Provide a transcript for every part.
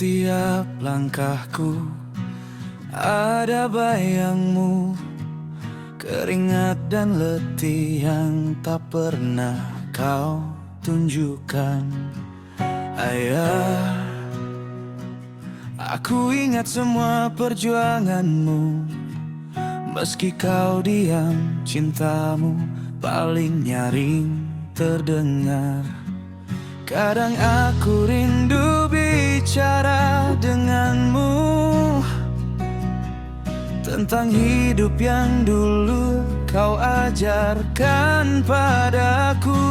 setiap langkahku ada bayangmu, keringat dan letih yang tak pernah kau tunjukkan. Ayah, aku ingat semua perjuanganmu. Meski kau diam, cintamu paling nyaring terdengar. Kadang aku rindu bicara denganmu tentang hidup yang dulu kau ajarkan padaku.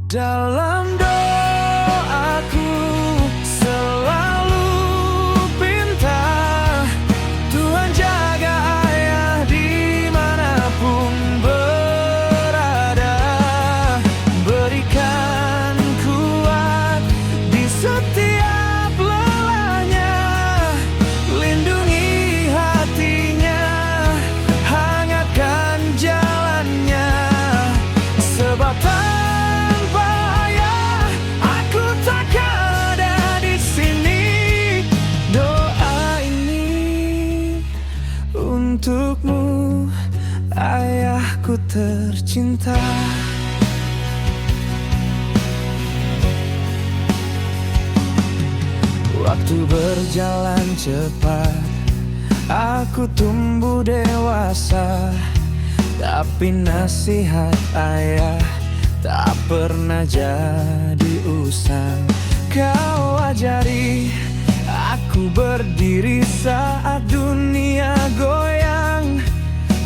Dalam doaku selalu pinta Tuhan jaga ayah dimanapun berada, berikan kuat di setiap lelahnya, lindungi hatinya, hangatkan jalannya, sebab tanpa ayah aku takkan ada di sini. Doa ini untukmu, ayahku tercinta. Waktu berjalan cepat, aku tumbuh dewasa, tapi nasihat ayah tak pernah jadi usang. Kau ajari aku berdiri saat dunia goyang.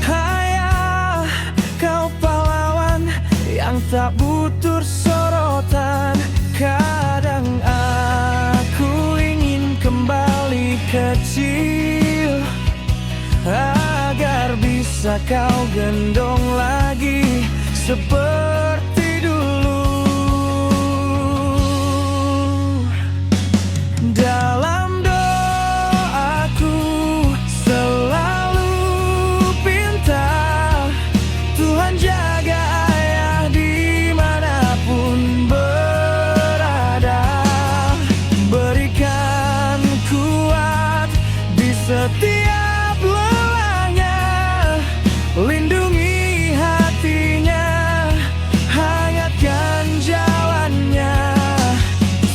Ayah, kau pahlawan yang tak butuh sorotan. Kadang aku ingin kembali kecil agar bisa kau gendong lagi seperti dulu. Dalam doaku selalu pinta Tuhan jaga ayah dimanapun berada, berikan kuat di setiap lelahnya, lindungi hatinya, hangatkan jalannya,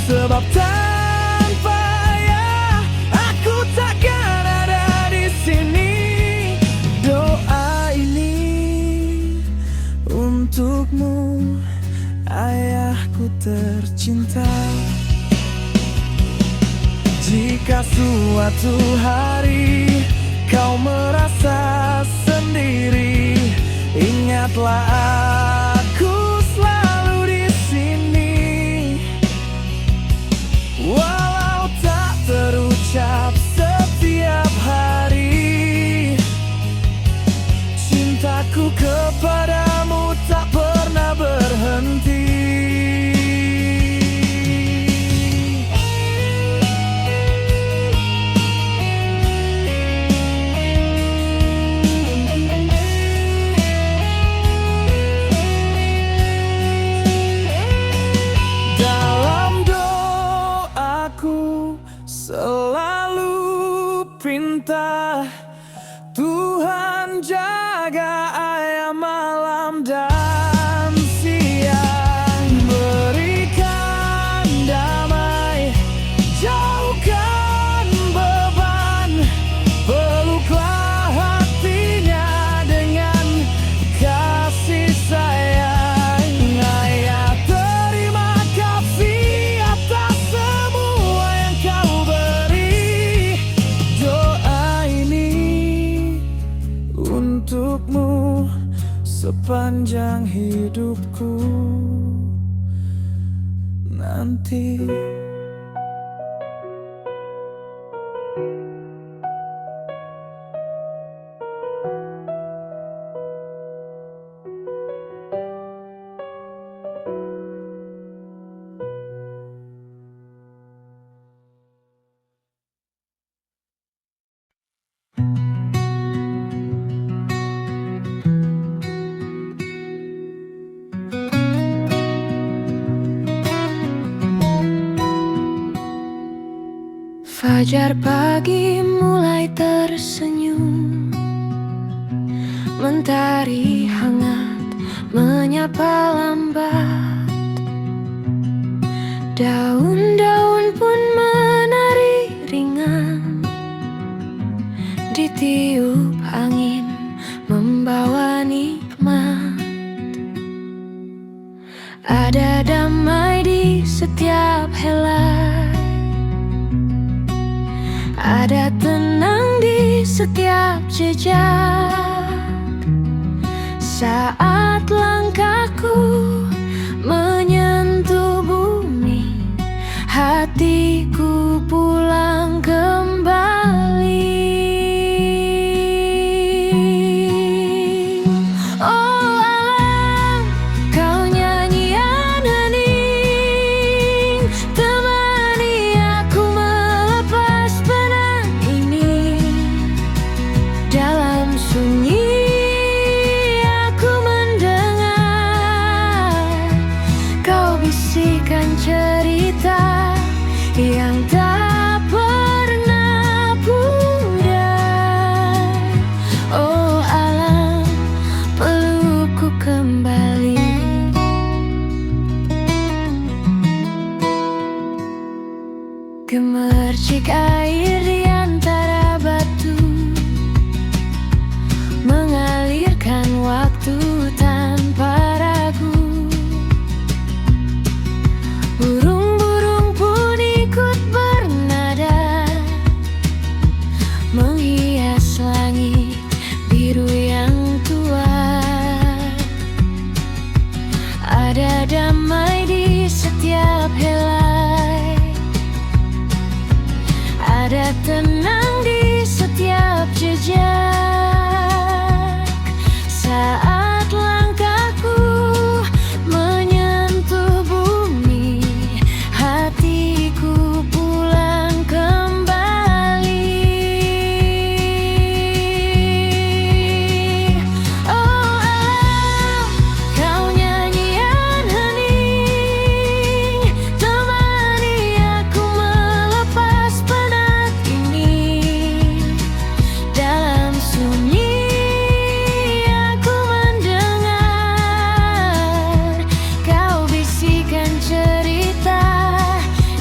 sebab tanpa ayah aku takkan ada di sini. Doa ini untukmu, ayahku tercinta. Jika suatu hari kau merasa sendiri, ingatlah aku selalu di sini. Walau tak terucap setiap hari, cintaku kepadamu tak pernah berhenti. Dalam doaku selalu pinta Tuhan jaga ayah malam dan siang, berikan damai, jauhkan beban, peluklah hatinya dengan kasih sayang. Ayah terima kasih atas semua yang kau beri. Doa ini untukmu sepanjang hidupku nanti. Fajar pagi mulai tersenyum, mentari hangat menyapa lambat. Daun-daun pun menari ringan, ditiup angin membawa nikmat. Ada damai di setiap helai, ada tenang di setiap jejak. Saat langkahku menyentuh bumi, hatiku pulang kembali. Oh alam, kau nyanyian hening, temani aku melepas penat ini. Dalam sunyi aku mendengar kau bisikan cerita yang tak pernah pudar. Oh alam, pelukku kembali. Gemercik air di antara batu, mengalirkan waktu tanpa ragu. Burung-burung pun ikut bernada, menghias langit biru yang tua. Ada damai di setiap helai, ada tenang di setiap jejak. Saat langkahku menyentuh bumi, hatiku pulang kembali. Oh alam, kau nyanyian hening, temani aku melepas penat ini. Dalam sunyi aku mendengar kau bisikan cerita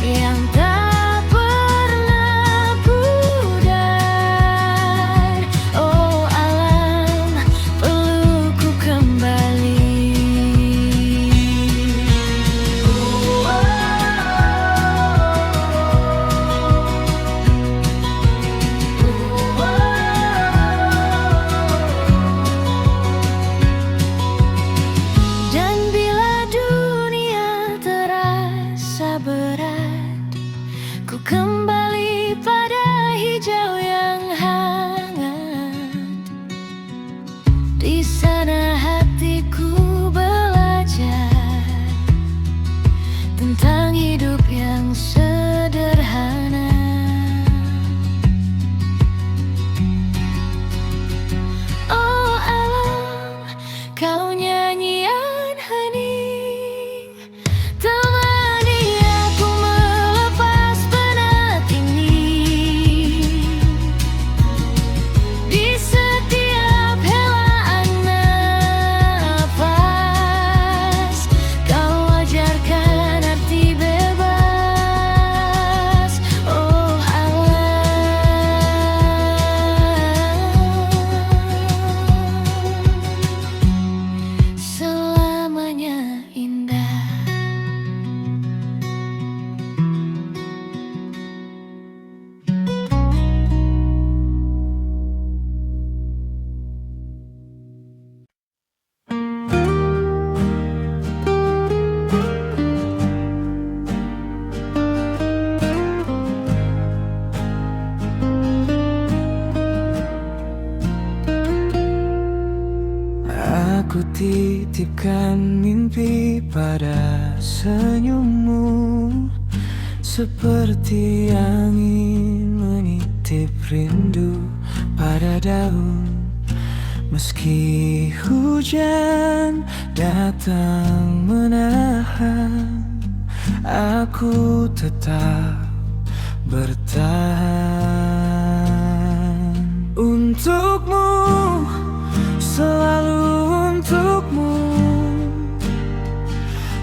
yang tak pernah pudar. Oh alam, pelukku kembali. Dan bila dunia terasa berat, ku kembali pada hijau yang hangat. Di sana hatiku belajar tentang hidup yang sederhana. Oh alam, kau nyanyian hening, temani aku melepas penat ini. Di setiap helaan nafas, kau ajarkan arti bebas. Oh alam, selamanya indah. Aku titipkan mimpi pada senyummu, seperti angin menitip rindu pada daun. Meski hujan datang menahan, aku tetap bertahan. Untukmu, selalu untukmu,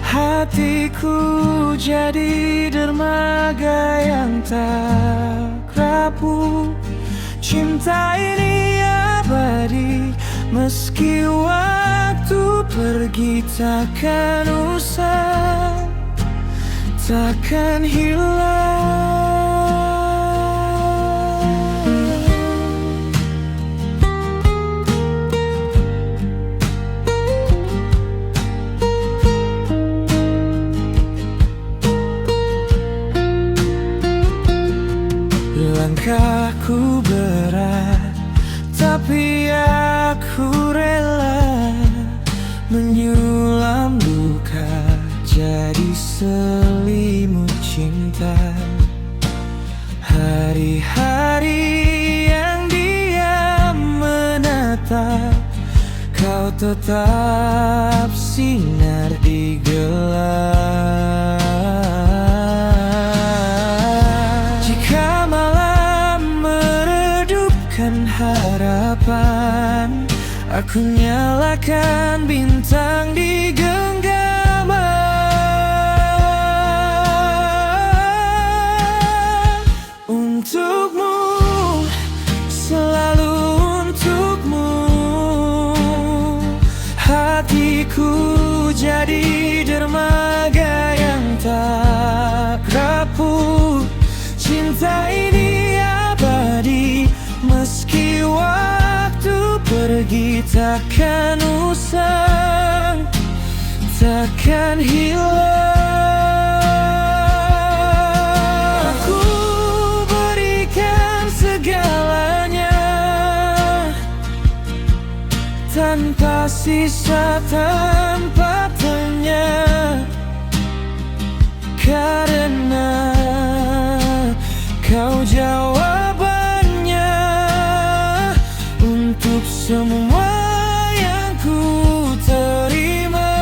hatiku jadi dermaga yang tak rapuh. Cinta ini abadi, meski waktu pergi takkan usang, takkan hilang. Langkahku berat, tapi aku rela menyulam luka jadi selimut cinta. Hari-hari yang diam menatap, kau tetap sinar di gelap. Jika malam meredupkan harapan, aku nyalakan bintang di genggaman. Untukmu, selalu untukmu, hatiku jadi dermaga yang tak rapuh. Cinta ini abadi, meski waktu pergi takkan usang, takkan hilang. Aku berikan segalanya, tanpa sisa, tanpa tanya, karena kau jawabannya untuk semua yang ku terima.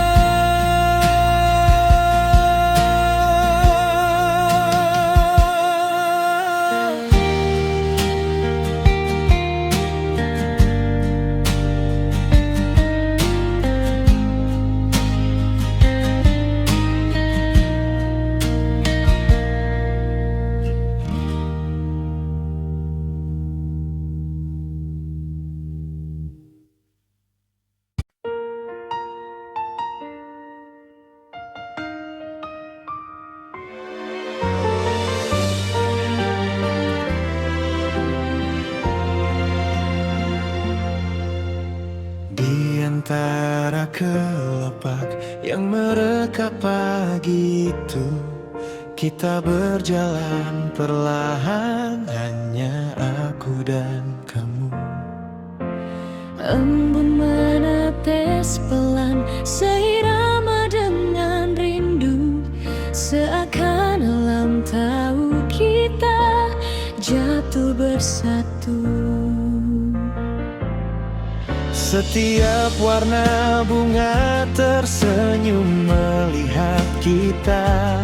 Di antara kelopak yang merekap pagi itu, kita berjalan perlahan, hanya aku dan kamu. Embun menetes pelan, seirama dengan rindu, seakan alam tahu kita jatuh bersatu. Setiap warna bunga tersenyum melihat kita,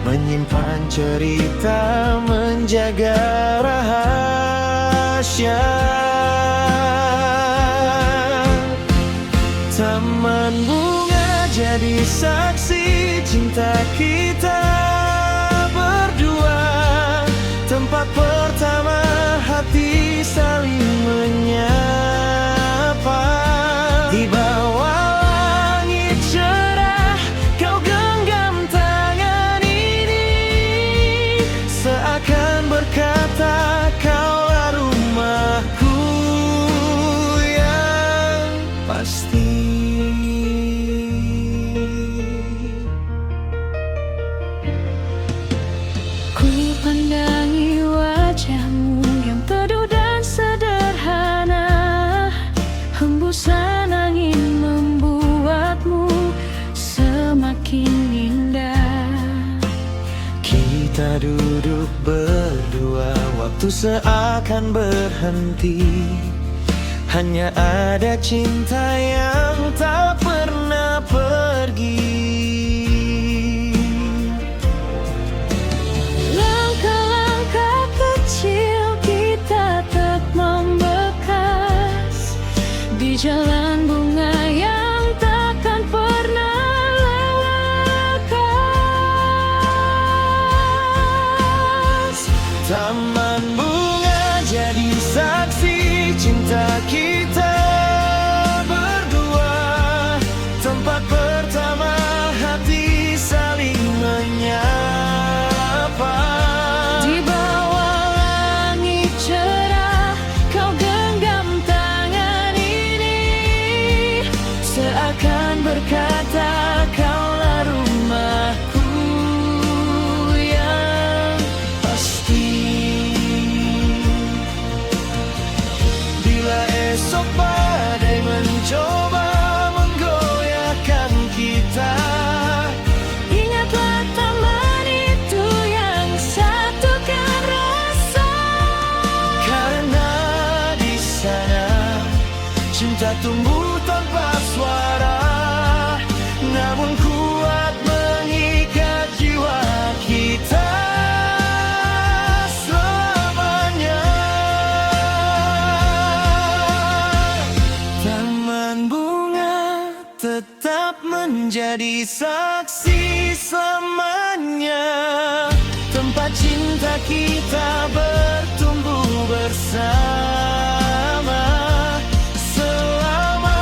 menyimpan cerita, menjaga rahasia. Taman bunga jadi saksi cinta kita berdua, tempat pertama hati saling menyapa. Di bawah langit cerah, kau genggam tangan ini, seakan berkata kaulah rumahku yang pasti. Ku pandangi wajahmu yang teduh dan sederhana, hembusan angin membuatmu semakin indah. Kita duduk berdua, waktu seakan berhenti, hanya ada cinta yang tak pernah pergi. Langkah Taman bunga jadi saksi cinta kita berdua. Tempat pertama hati saling menyapa. Di bawah langit cerah kau genggam tangan ini, seakan berkata kaulah rumahku yang pasti. Bila esok badai mencoba menggoyahkan kita, ingatlah taman itu yang satukan rasa. karena di sana cinta tumbuh tanpa suara, namun kuat mengikat jiwa kita selamanya. Taman bunga tetap menjadi saksi selamanya. Tempat cinta kita bertumbuh bersama. Selama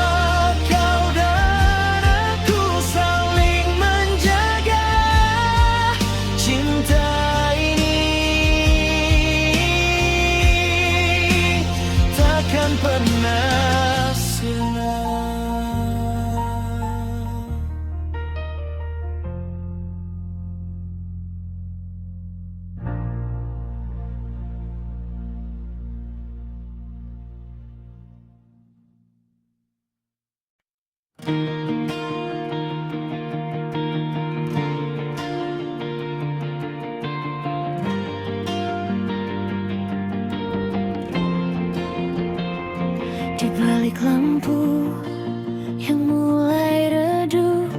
kau dan aku saling menjaga cinta ini, takkan pernah sirna. Di balik lampu yang mulai redup,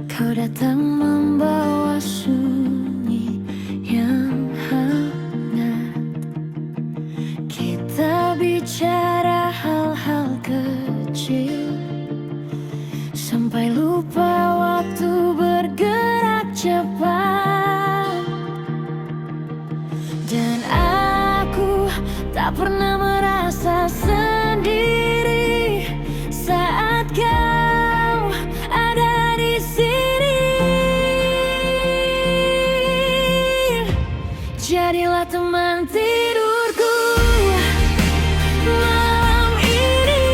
kau datang membawa sunyi yang hangat. Kita bicara hal-hal kecil sampai lupa waktu bergerak cepat. Dan aku tak pernah merasa sendiri saat kau ada di sini. Jadilah teman tidurku malam ini,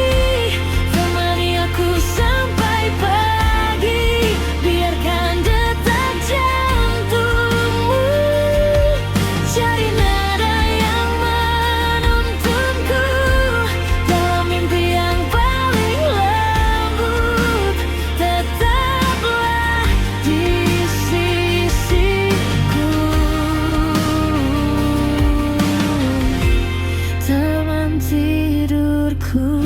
temani aku sampai pagi. Biarkan detak jantungmu jadi nada yang menuntunku dalam mimpi yang paling lembut. Tetaplah di sisiku, teman tidurku.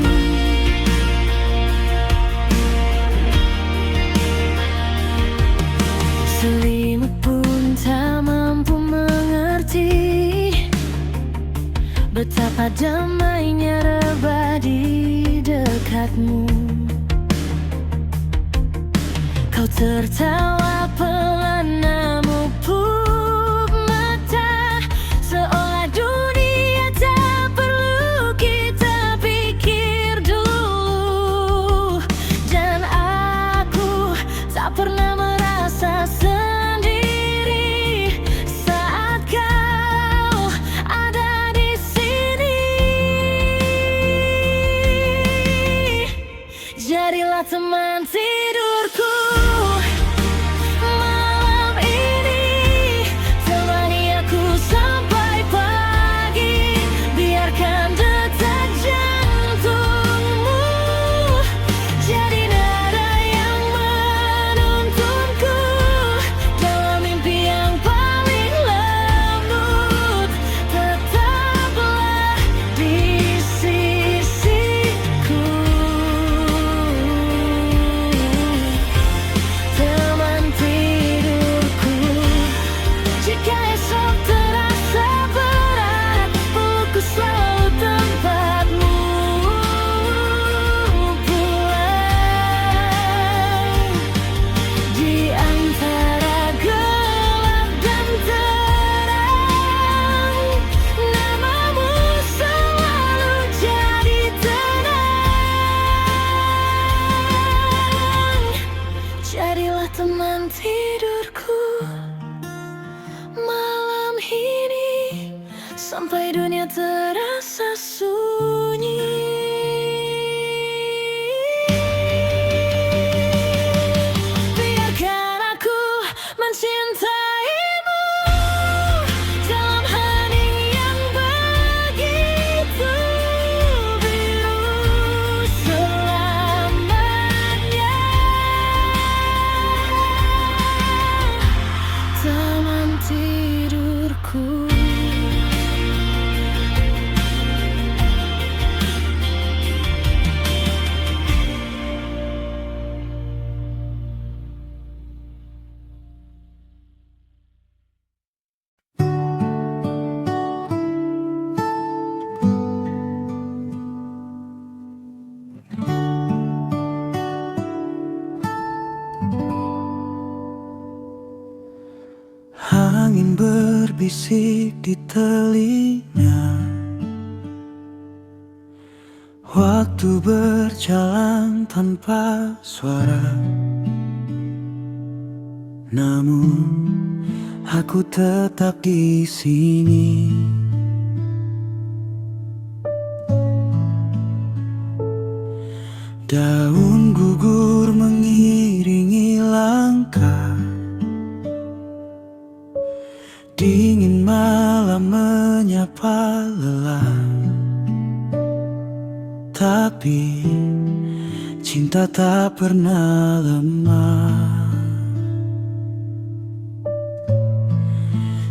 Selimut pun tak mampu mengerti betapa damainya rebah di dekatmu. Kau tertawa pelan memupuk mata, seolah dunia tak perlu kita pikir dulu. Dan aku tak pernah merasa sendiri saat kau ada di sini. sampai dunia terasa sunyi. Biarkan aku mencintaimu dalam hening yang begitu biru selamanya. Taman tidurku. Angin berbisik di telinga, waktu berjalan tanpa suara. Namun aku tetap di sini. Daun gugur mengiringi langkah, dingin malam menyapa lelah. Tapi cinta tak pernah lemah.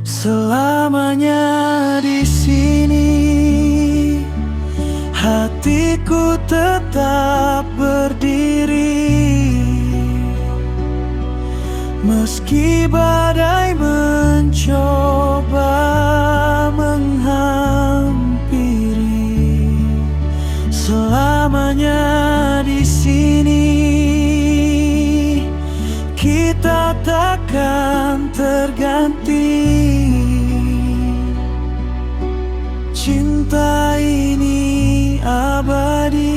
Selamanya di sini hatiku tetap berdiri. Meski badai mencoba menghampiri, selamanya di sini kita takkan terganti. Cinta ini abadi.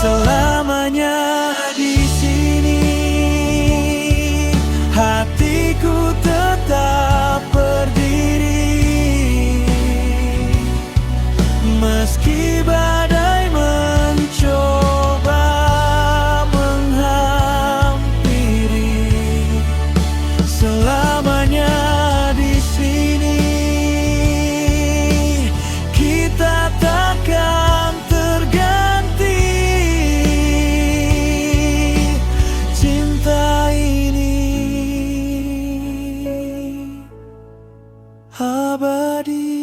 Selamanya di sini hatiku tetap berdiri. Meski badai mencoba menghampiri, selamanya di sini kita takkan terganti. Abadi.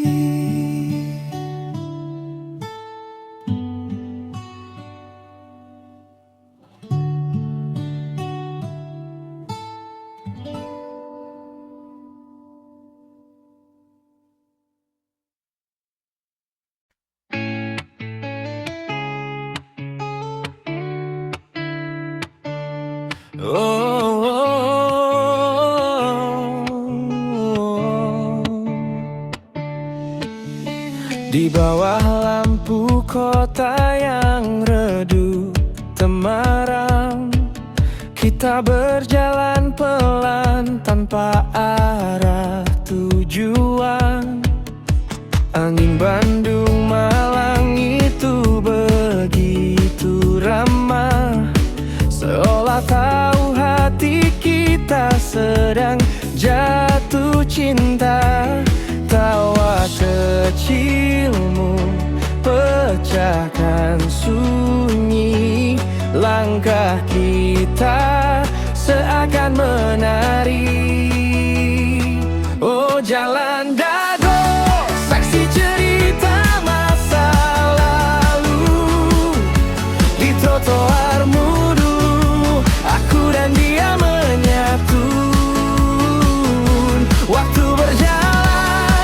Di bawah lampu kota yang redup temaram, kita berjalan pelan tanpa arah tujuan. Angin Bandung Malang itu begitu ramah, seolah tahu hati kita sedang jatuh cinta. Tawa kecilmu pecahkan sunyi, langkah kita seakan menari. Oh jalan dago, saksi cerita masa lalu. Di trotoar mudu, aku dan dia menyatu. Waktu berjalan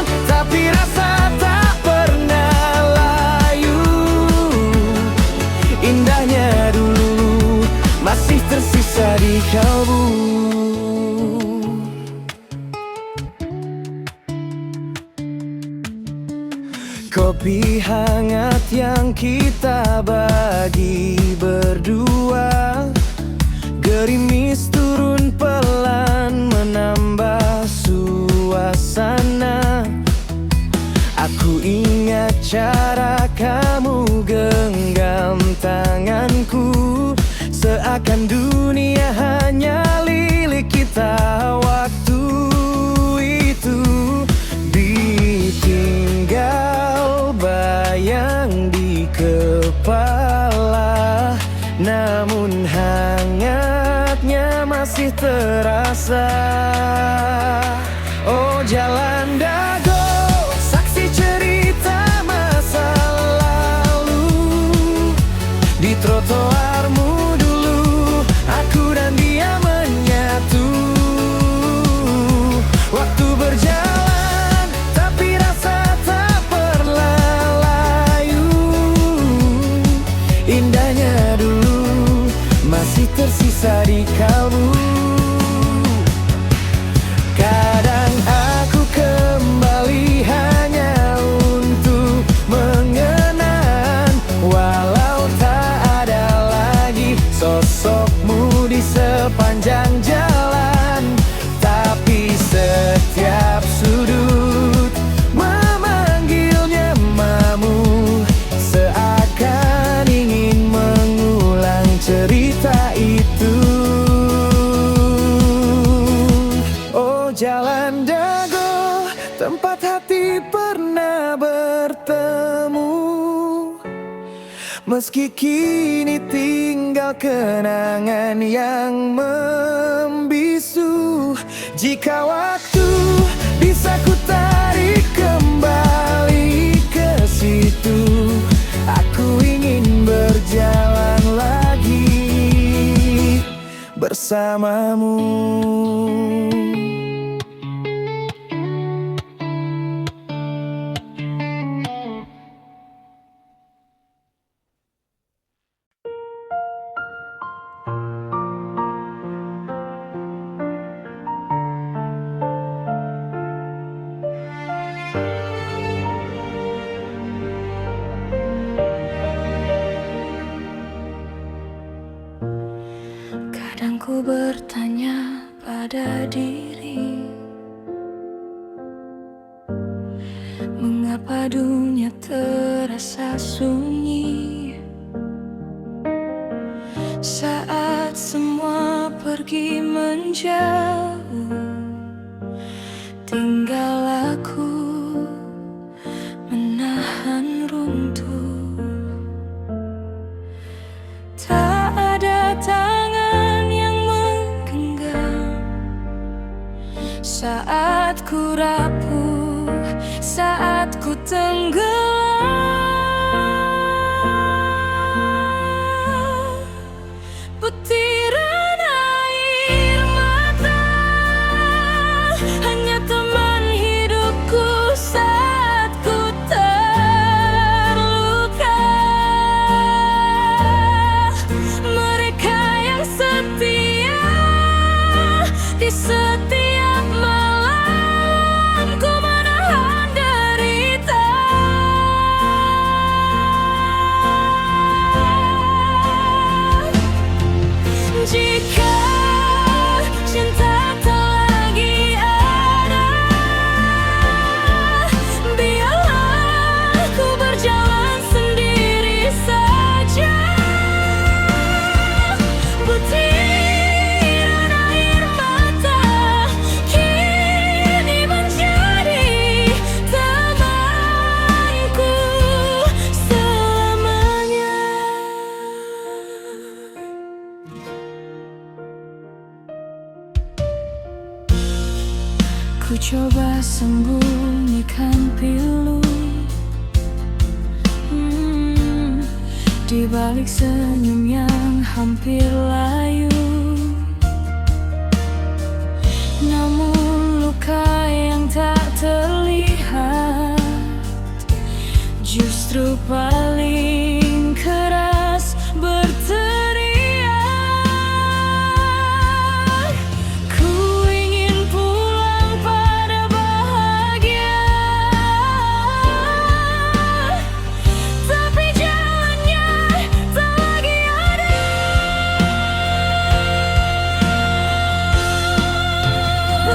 Kopi hangat yang kita bagi berdua, gerimis turun pelan menambah suasana. Aku ingat cara kamu genggam tanganku, seakan dunia hanya milik kita. Waktu itu ditinggal bayang di kepala, namun hangatnya masih terasa. Oh jalan dago, saksi cerita masa lalu. Di trotoarmu dulu, aku dan dia menyatu. Waktu berjalan, tapi rasa tak pernah layu. Indahnya dulu masih tersisa di kalbu. Kadang aku kembali hanya untuk mengenang, walau tak ada lagi sosokmu di sepanjang jalan. Tapi setiap sudut memanggil namamu, seakan ingin mengulang cerita itu. Oh jalan dago, tempat hati pernah bertemu. Meski kini tinggal kenangan yang membisu. Jika waktu bisa ku tarik kembali ke situ, aku ingin berjalan lagi bersamamu. Kadang ku bertanya pada diri, mengapa dunia terasa sunyi saat semua pergi menjauh, tinggal aku menahan runtuh. Tak ada tangan yang menggenggam saat ku rapuh, saat ku tenggelam. Butiran air mata hanya teman hidupku saat ku terluka. Mereka yang setia di setiap malam ku menahan derita. Jika cinta tak lagi ada, biarlah ku berjalan sendiri saja. Butiran air mata kini menjadi temanku selamanya. Ku coba sembunyikan pilu di balik senyum yang hampir layu. Namun luka yang tak terlihat justru paling keras berteriak. Ku ingin pulang pada bahagia.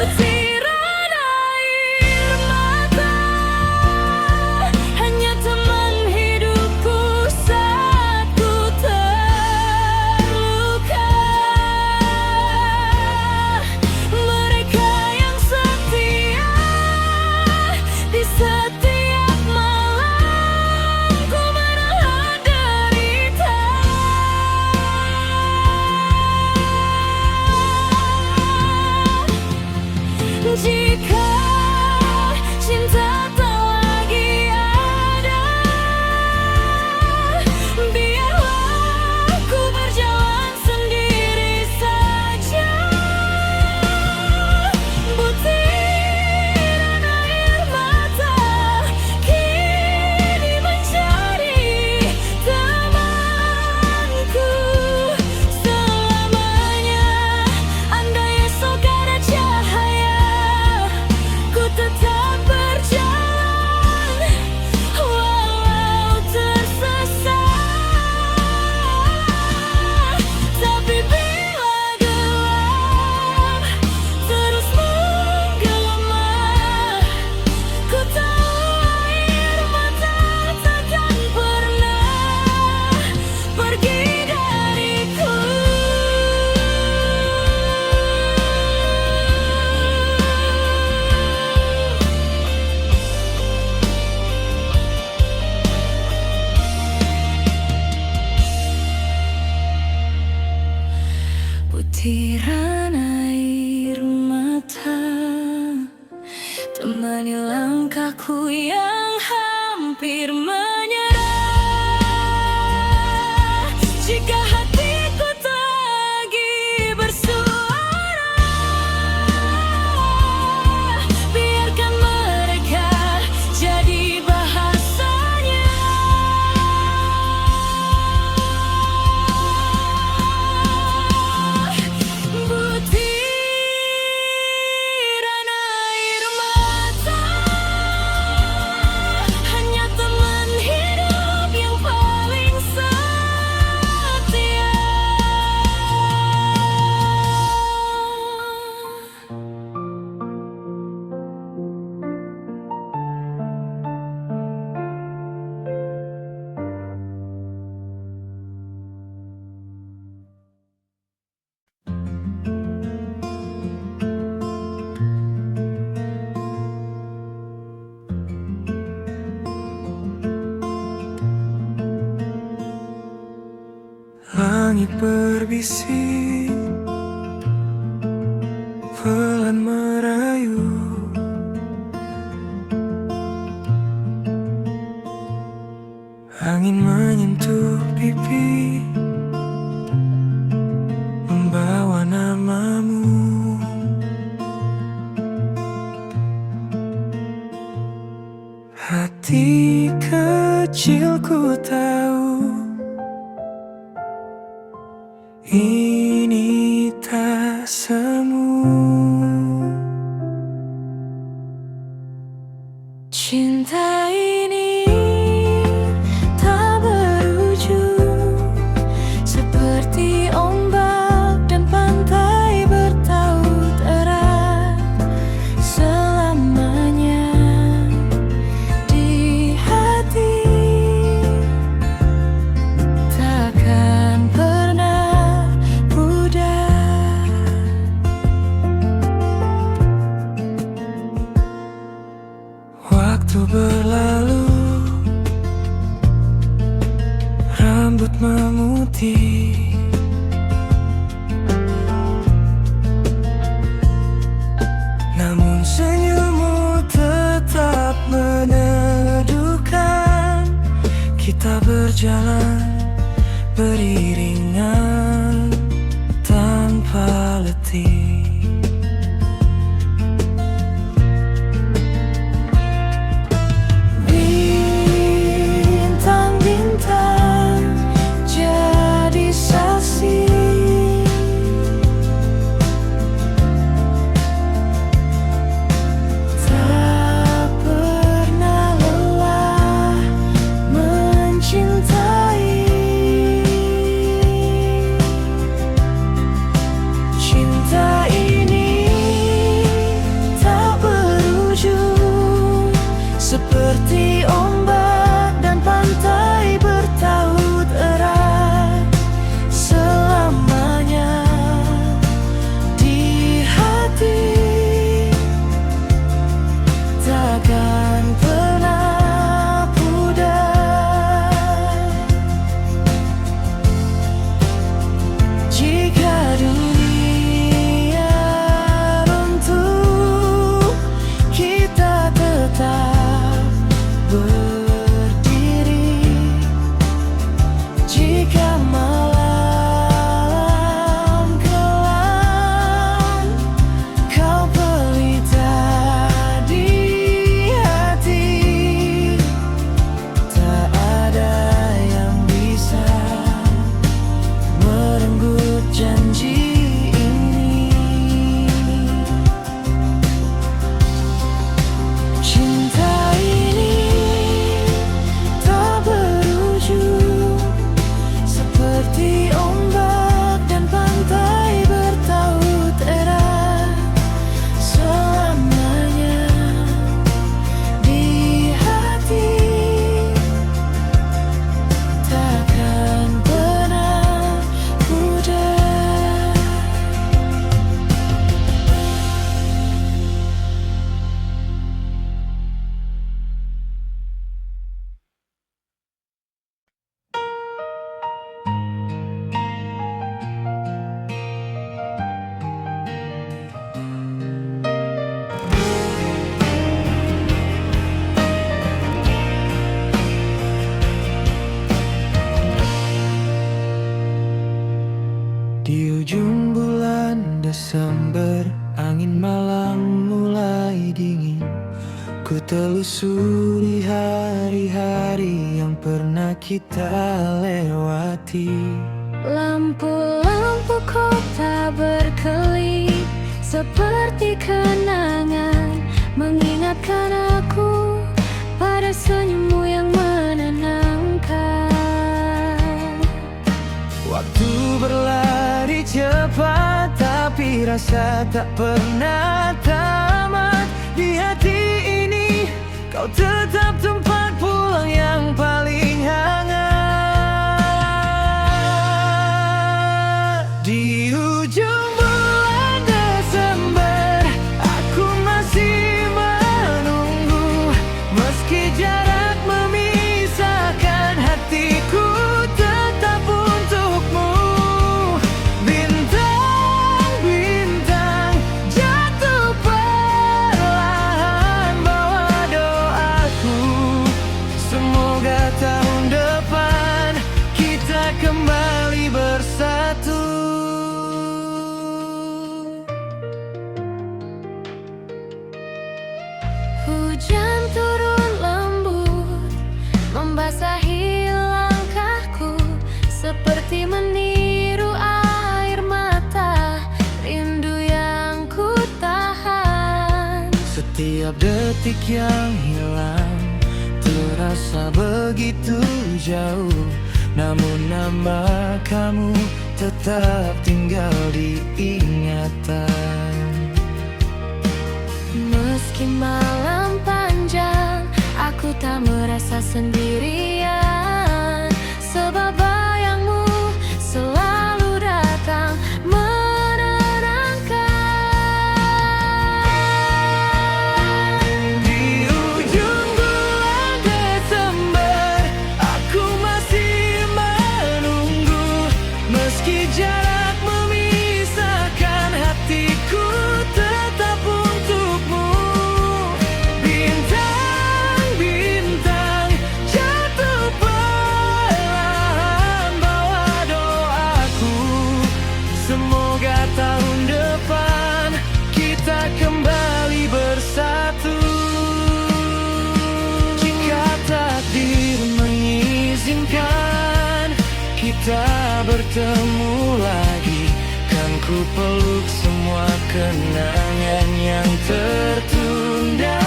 Butiran air mata, hanya teman hidupku saat ku terluka. Mereka yang setia di setiap malam ku menahan derita. Jika cinta tak lagi ada, biarlah ku berjalan sendiri saja. Butiran air mata kini menjadi temanku selamanya. Andai esok ada cahaya, ku tetap berjalan walau tersesat. Tapi bila gelap terus menggema, ku tahu air mata takkan pernah pergi dariku. Butiran air mata, temani langkahku yang hampir menyerah. Jika hatiku tak lagi bersuara, biarkan mereka jadi bahasanya. Butiran air mata, hanya teman hidup yang paling setia. Langit berbisik, pelan merayu. Angin menyentuh pipi, membawa namamu. Hati kecilku tahu ini tak semu. Cinta ini tak berujung, seperti ombak dan pantai bertaut erat selamanya di hati. Takkan pernah pudar. Waktu berlalu, rambut memutih. Namun senyummu tetap meneduhkan. Kita berjalan beriringan tanpa letih. Bintang-bintang jadi saksi, tak pernah lelah mencintai. Ku telusuri hari-hari yang pernah kita lewati. Lampu-lampu kota berkelip seperti kenangan, mengingatkan aku pada senyummu yang menenangkan. Waktu berlari cepat, tapi rasa tak pernah tamat. Di hati ini kau tetap tempat pulang yang paling hangat. Di ujung bulan Desember aku masih menunggu, meski jarak memisahkan hatiku tetap untukmu. Bintang-bintang jatuh perlahan bawa doaku, semoga tahun depan kita kembali bersatu. Hujan turun lembut, membasahi langkahku, seperti meniru air mata, rindu yang ku tahan. Setiap detik yang hilang terasa begitu jauh, namun nama kamu tetap tinggal di ingatan. Meski malam panjang, aku tak merasa sendirian, sebab bayangmu selalu datang menenangkan. Di ujung bulan Desember aku masih menunggu, meski jarak memisahkan hatiku tetap untukmu. Bintang-bintang jatuh perlahan bawa doaku, semoga tahun depan kita kembali bersatu. Jika takdir mengizinkan kita bertemu lagi, kan ku peluk semua kenangan yang tertunda.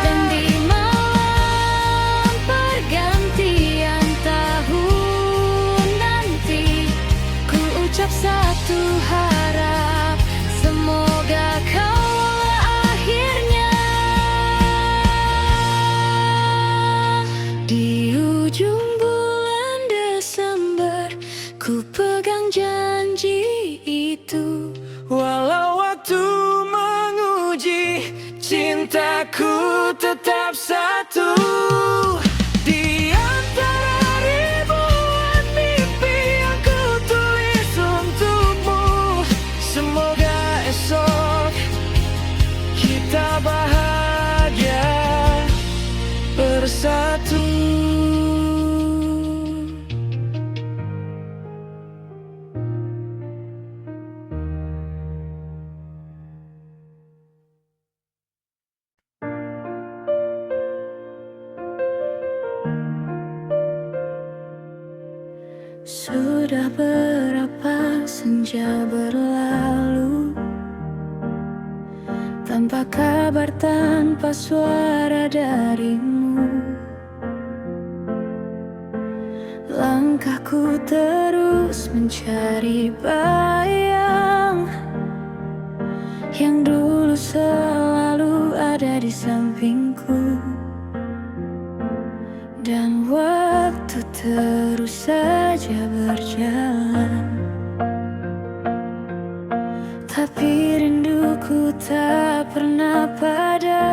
Dan di malam pergantian tahun nanti, ku ucap satu harap, semoga kau akhirnya. Di ujung bulan Desember ku pegang janji itu. Walau waktu menguji, cintaku tetap satu. Di antara ribuan mimpi yang ku tulis untukmu, semoga esok kita bahagia bersatu. Sudah berapa senja berlalu, tanpa kabar, tanpa suara darimu. Langkahku terus mencari bayang yang dulu selalu ada di sampingku. Dan waktu terus saja berjalan, tapi rinduku tak pernah padam.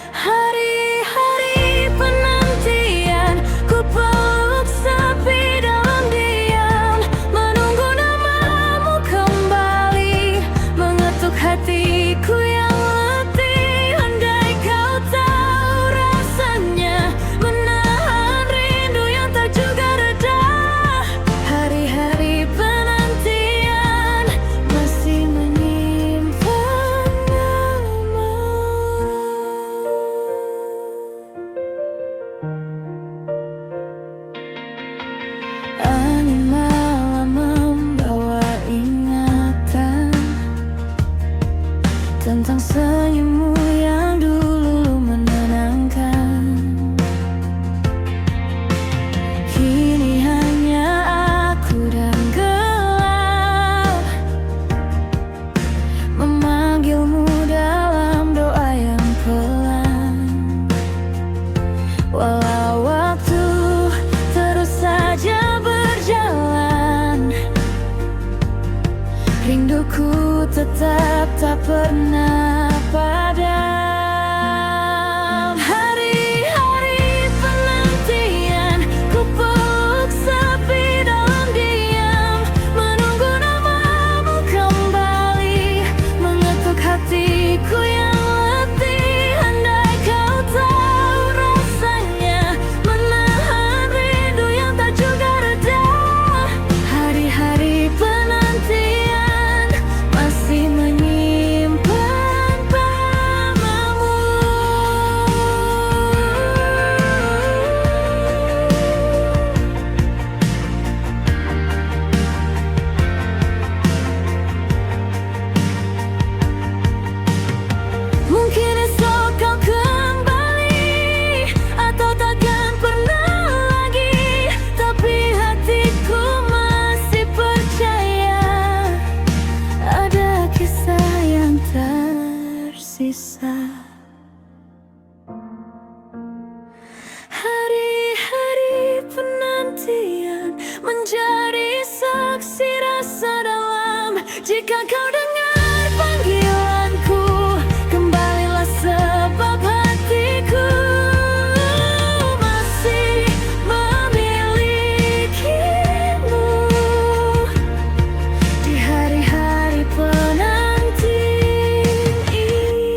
Hari-hari penantian ku peluk sepi dalam diam, menunggu namamu kembali, mengetahui tentang senyummu yang dulu menenangkan. Kini hanya aku dan gelap memanggilmu dalam doa yang pelan. Walau waktu terus saja berjalan, rinduku tetap tak pernah padam. Hari-hari penantian, ku peluk sepi dalam diam, menunggu namamu kembali, mengetuk hatiku yang letih. Andai kau tahu rasanya menahan rindu yang tak juga reda. Hari-hari penantian masih menyimpan pamamu. Mungkin esok kau kembali, atau takkan pernah lagi, tapi hatiku masih percaya ada kisah yang tersisa. Hari-hari penantian menjadi saksi rasa dalam. Jika kau dengar panggilanku, kembalilah sebab hatiku masih memilikimu. Di hari-hari penanti ini.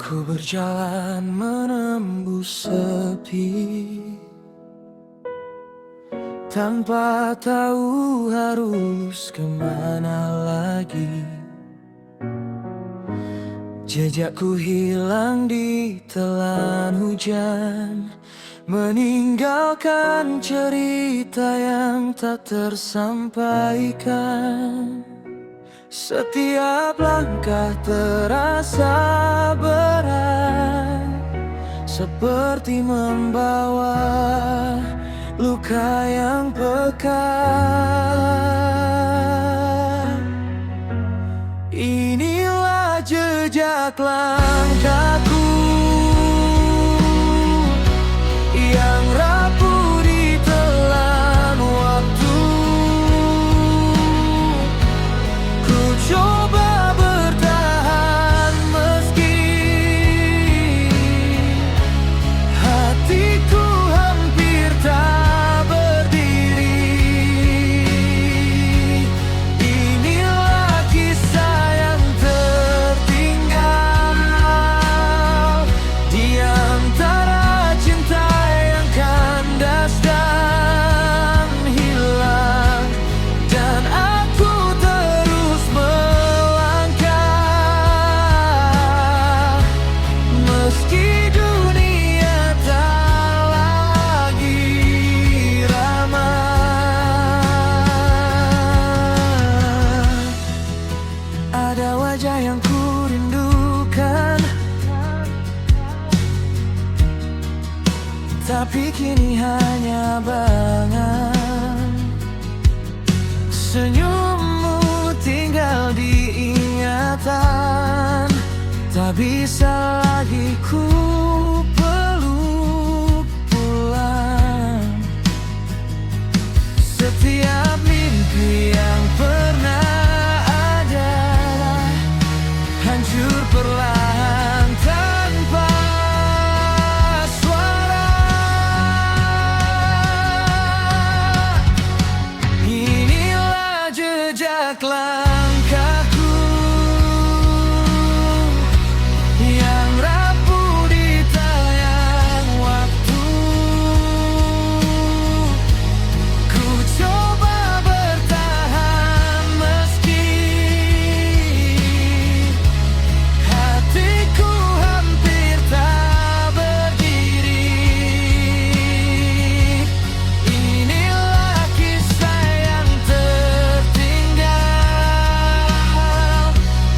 Ku berjalan menembus sepi, tanpa tahu harus kemana lagi. Jejakku hilang di telan hujan, meninggalkan cerita yang tak tersampaikan. Setiap langkah terasa berat, seperti membawa luka yang pekat. Inilah jejak langkahku yang rapuh di telan waktu. Ku coba bertahan meski hatiku hampir tak berdiri. Inilah kisah yang tertinggal di antara cinta yang kandas dan hilang. Dan aku terus melangkah meski dunia tak lagi ramah. Ada wajah yang ku rindukan, tapi kini hanya bayangan. Senyummu tinggal di ingatan, tak bisa lagi ku peluk pulang. Setiap mimpi yang pernah ada hancur perlahan tanpa suara. jejak langkahku yang rapuh di tayang waktu. Ku coba bertahan meski hatiku hampir tak berdiri. Inilah kisah yang tertinggal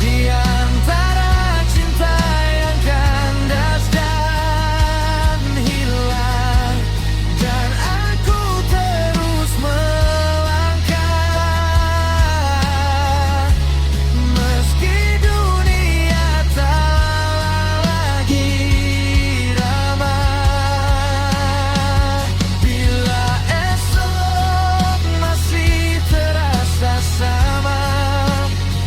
di antara cinta yang kandas dan hilang. Dan aku terus melangkah meski dunia tak lagi ramah. Bila esok masih terasa sama,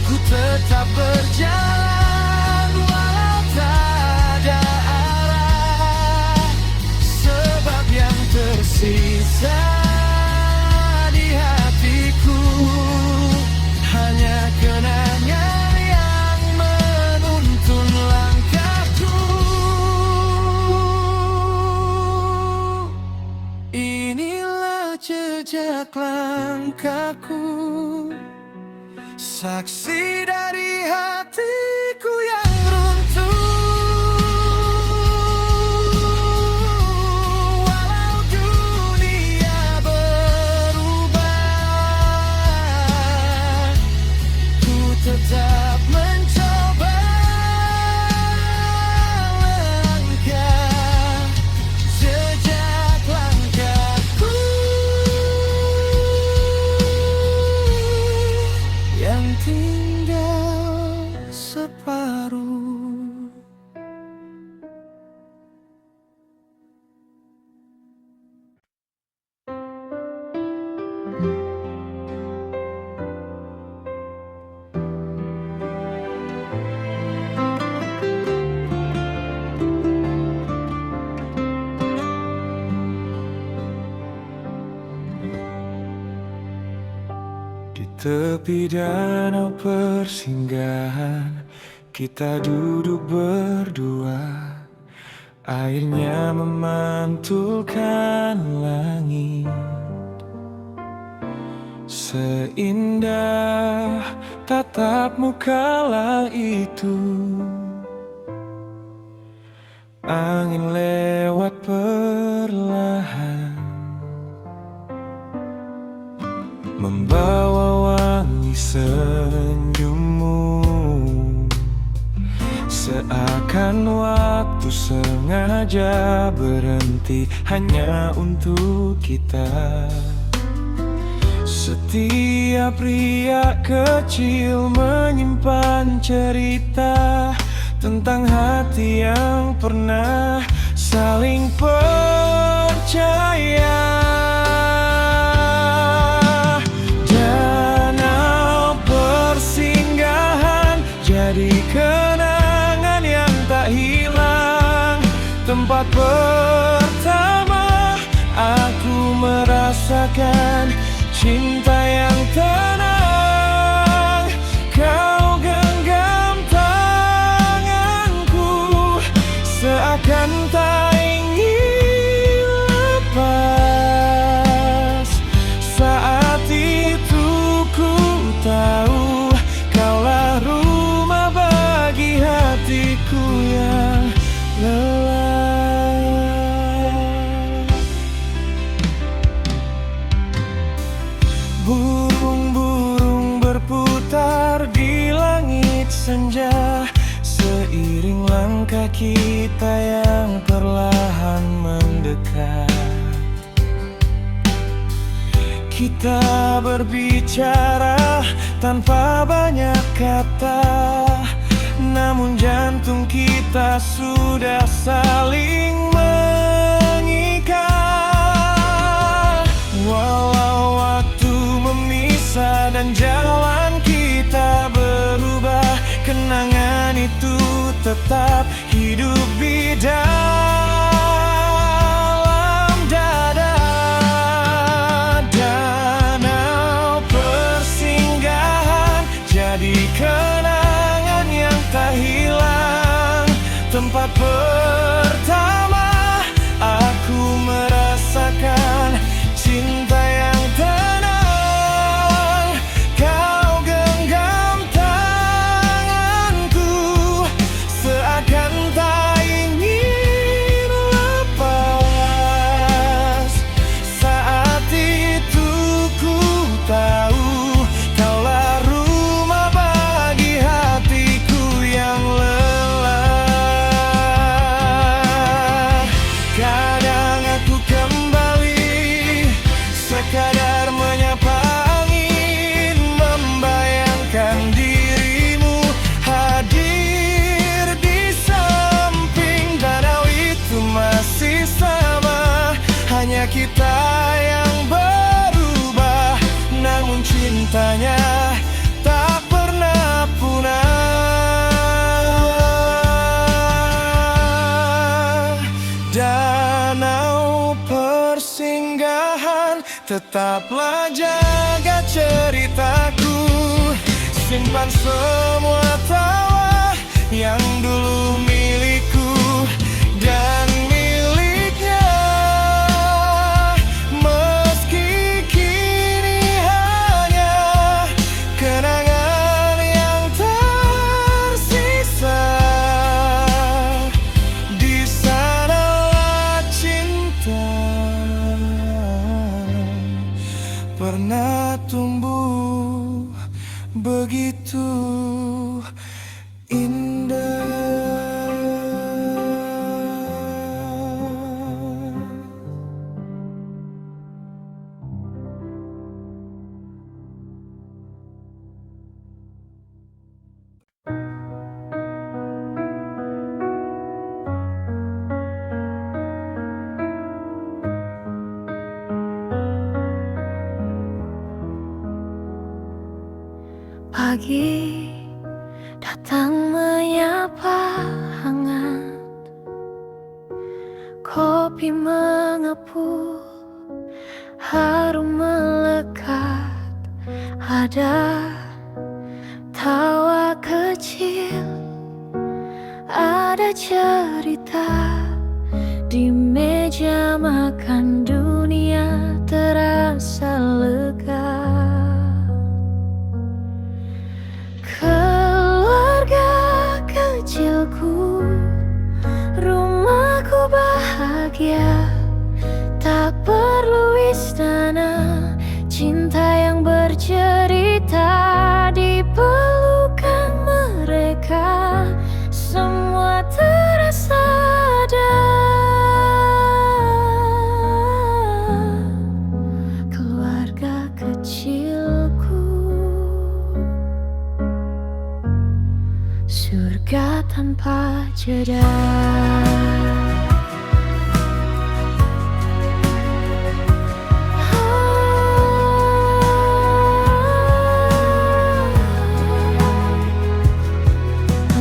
ku tetap berjalan walau tak ada arah. Sebab yang tersisa di hatiku hanya kenangan yang menuntun langkahku. Inilah jejak langkahku, saksi dari hatiku yang runtuh. Walau dunia berubah, ku tetap mencoba langkah jejak langkahku yang tinggal separuh. Di tepi danau persinggahan, kita duduk berdua. Airnya memantulkan langit, seindah tatapmu kala itu. Angin lewat perlahan, membawa wangi senyummu. Seakan waktu sengaja berhenti hanya untuk kita. Setiap riak kecil menyimpan cerita tentang hati yang pernah saling percaya. Danau persinggahan jadi kenangan yang tak hilang. Tempat pertama aku merasakan cinta yang tenang. Kau genggam tanganku seakan tak ingin lepas. Saat itu ku tahu kaulah rumah bagi hatiku yang lelah. Burung-burung berputar di langit senja, seiring langkah kita yang perlahan mendekat. Kita berbicara tanpa banyak kata, namun jantung kita sudah saling mengikat. Walau waktu memisah dan jalan kita berubah, kenangan itu tetap hidup di dalam dada. Danau persinggahan cerita yang berubah, namun cintanya tak pernah punah. Danau persinggahan, tetaplah jaga ceritaku. Simpan semua tawa yang dulu milikku dan miliknya. Meski kini hanya kenangan yang tersisa, di sanalah cinta pernah tumbuh begitu indah. Pagi datang menyapa hangat, kopi mengepul, harum melekat. Ada tawa kecil, ada cerita di meja makan. Dunia terasa lega. Keluarga kecilku, rumahku bahagia. Tak perlu istana, cinta yang bercerita di pelukan mereka. Semua terasa ada. Keluarga kecilku, surga tanpa jeda.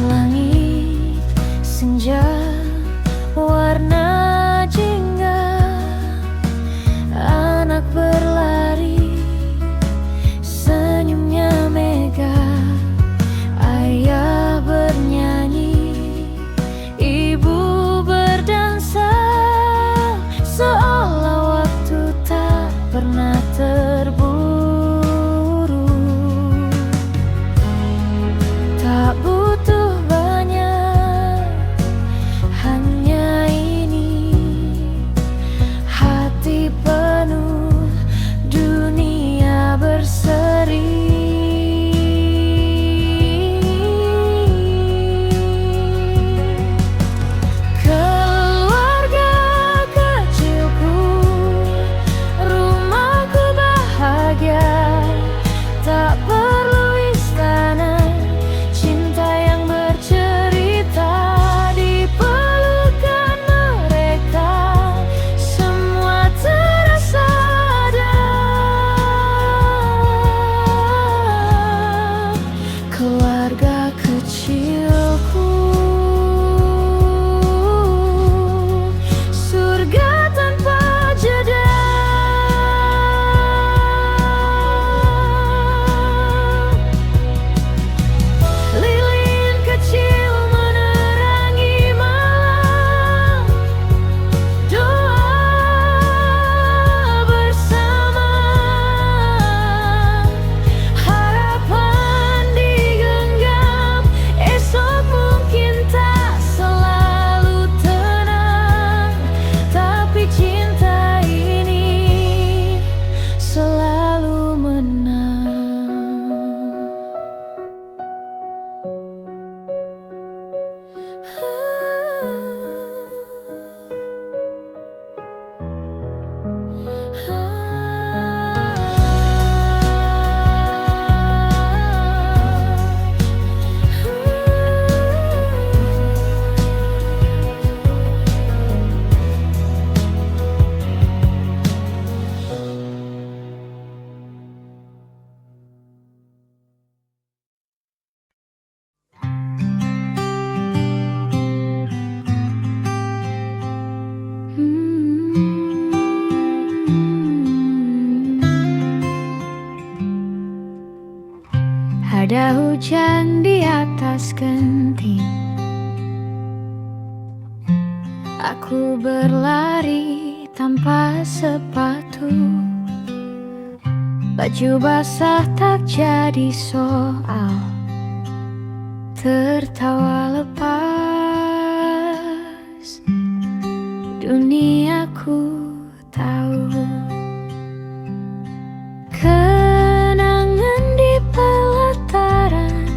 Langit senja warna jingga, anak berlari, senyumnya mega. Ayah bernyanyi, ibu Ada hujan di atas genting. Aku berlari tanpa sepatu. Baju basah tak jadi soal. Tertawa lepas, duniaku tahu. Kenangan di pelataran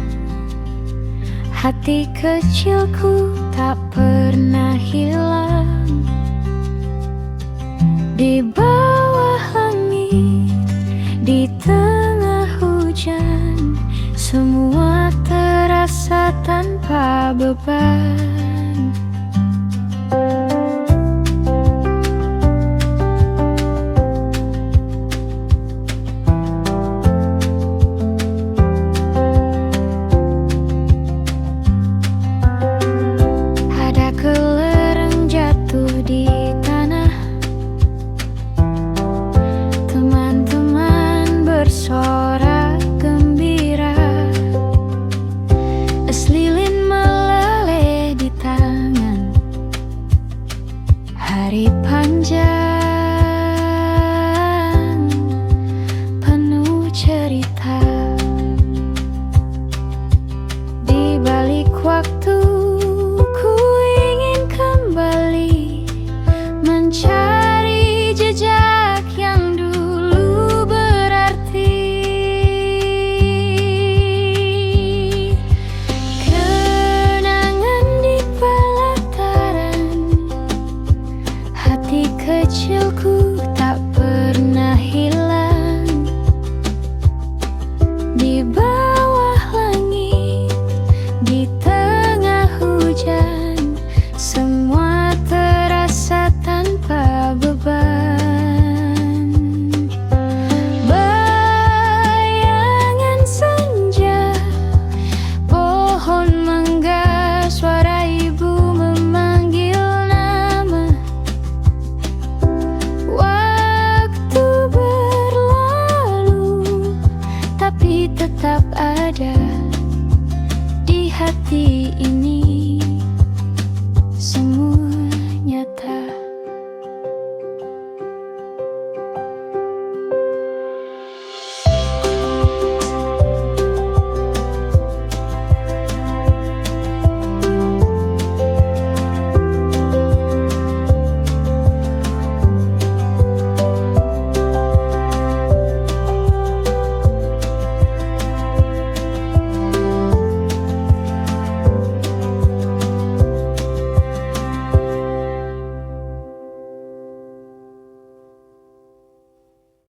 hati kecilku tak pernah hilang. Di bawah langit, di tengah hujan, semua terasa tanpa beban. Ada kelereng jatuh di tanah, teman-teman bersorak.